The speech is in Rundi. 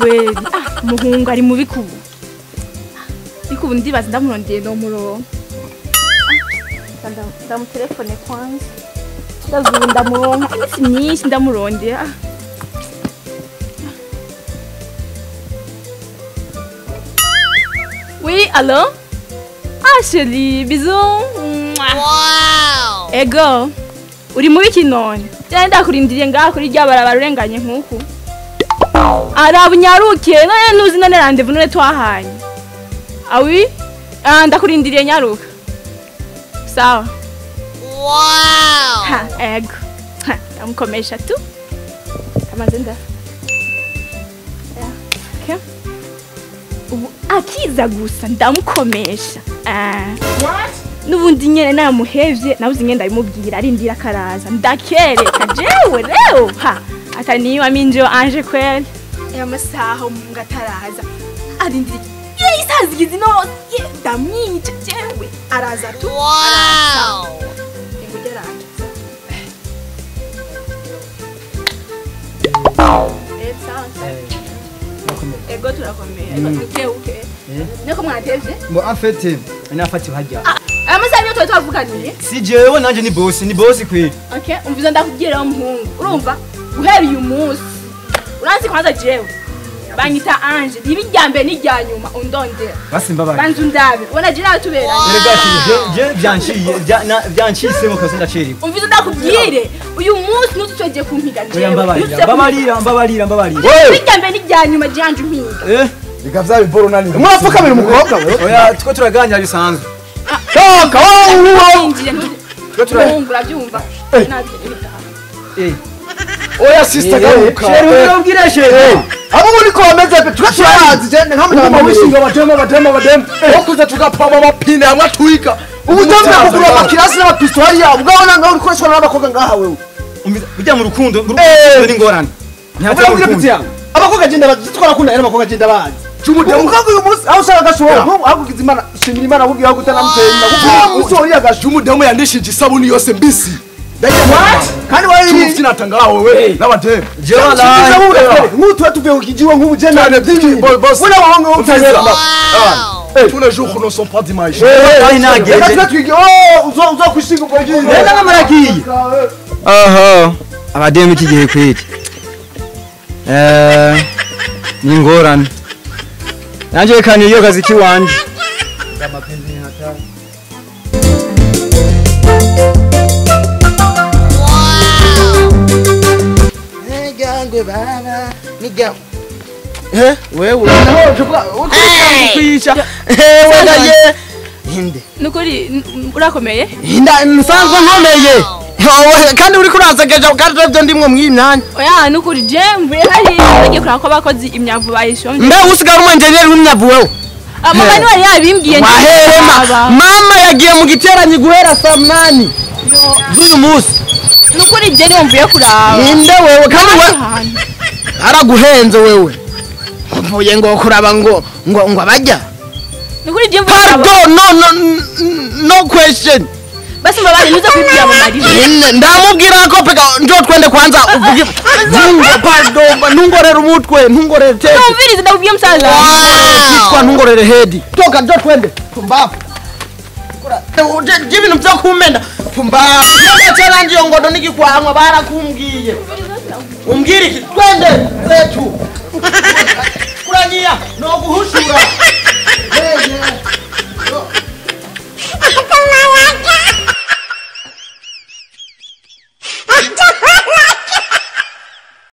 kweli muhungu ari mubi kubu ikubu ndibaza ndamurondeye no murongo ndamutelefone kwanza ndazuba ndamuronka iminsi myinshi ndamurondeye Oui, allô? Ah chérie, bisous. Wow. Ego. Uri mubi kinone. Cyane ndakurindiriye ngaho kuri rya barabara urenganye nkuko. Arabunyaruke, none nuzi none rendezvous none twahanye. Ah oui? Ndakurindiriye nyaruka. Sawa. Wow. Ha, ego. Ha, ndamukomesha tu. Kamaze nda. Okay. Akiza gusa ndamukomesha. What? Nubundi nyene namuhevye nabuze ngenda bimubwira arindira karaza ndakereka jewe reo ha ataniwa minjo anje kweli ya masaho mungataraza arindira isazigize no ndamwica jewe araza tu wow ingujeraje ego turakomeye uke niko mwatevye Bo afete inafati hajya amasanyo twa twavuganiye si jewe nanje ni boss kweli okay umviza ndakubwira umuhungu urumva guhera uyu munsi uranzi kwanza jewe banyita Ange ibijyambe n'ijyanyuma undondera basimba bari banzu ndabe ubona je natubera je byanshise mu kazi ndaceri umviza ndakubwire uyu munsi nututweje kumpiga jewe mbabarira ibijyambe n'ijyanyuma janje umpiga bikavya biboro nani mwafuka biri mukobwa we oya two turaganya bisanzwe Toka wowe twe turahungura byumva oya sister garuka sheri ubwire sheri abo muri ko bameze pe turabazi je nkamwe wishinga badema okuza tugapama mapine amwe twika ubudambe kugura makirasi n'abapistola yabo ubwabona ngaho uri kweshwa n'abakobwa ngaha wewe bijya mu rukundo ni ngorane abakobwa agenda bazitwara kunda era abakobwa agenda bazi umukobwa uyu munsi aho ushaka gashobora agukiza imana shimira imana kugira ngo utanamutenda kuko usori yagashu umudemo yandishije isabuni yose mbisi kandi wari sinatanga wewe n'abademo jewe la mutu atuvuye ukijiwe nk'ubu je nane byinshi bona wahonga utanyera tous les jours ne sont pas d'image uzo kushinga kwa jini nenda namarakiye aha abademo iki gihe kweli ni ngorane nanje kanye iyo kazi kiwanje amapenzi hata ngangwe baba niga wewe naho chukua ukwisha wewe hinde nukuri urakomeye hinda nsanzwe nkomeye kandi uri kurazageje kandi byo ndimwe mwimyanya oya nukuri jemwe hari bagiye kurako bakozi imyavu bayishonje mbe usigara umwenjeneri w'imyavu wewe mama ni wari yabimbwiye mama yagiye mu giteranyi guhera saa 8 z'uyu munsi nukuri je ni mvuye kuraba ninde wewe kandi we araguhenze wewe mvuye ngo kuraba ngo abajya nukuri je mvuye pardon no question basi mbabare nuze kwibwira mu mari ndamubwira ko peka njo twende kwanza uvuge pardon ntungorere umutwe ntungorere tete umvirize ndabwiye msaza kitwa ntungorere head toka njo twende pumbafu ibintu byo kumenda pumbafu cyangwa ndiyo ngodo nikikwanwa barakumbwiye umbwire iki twende zetu kuranyia no guhushura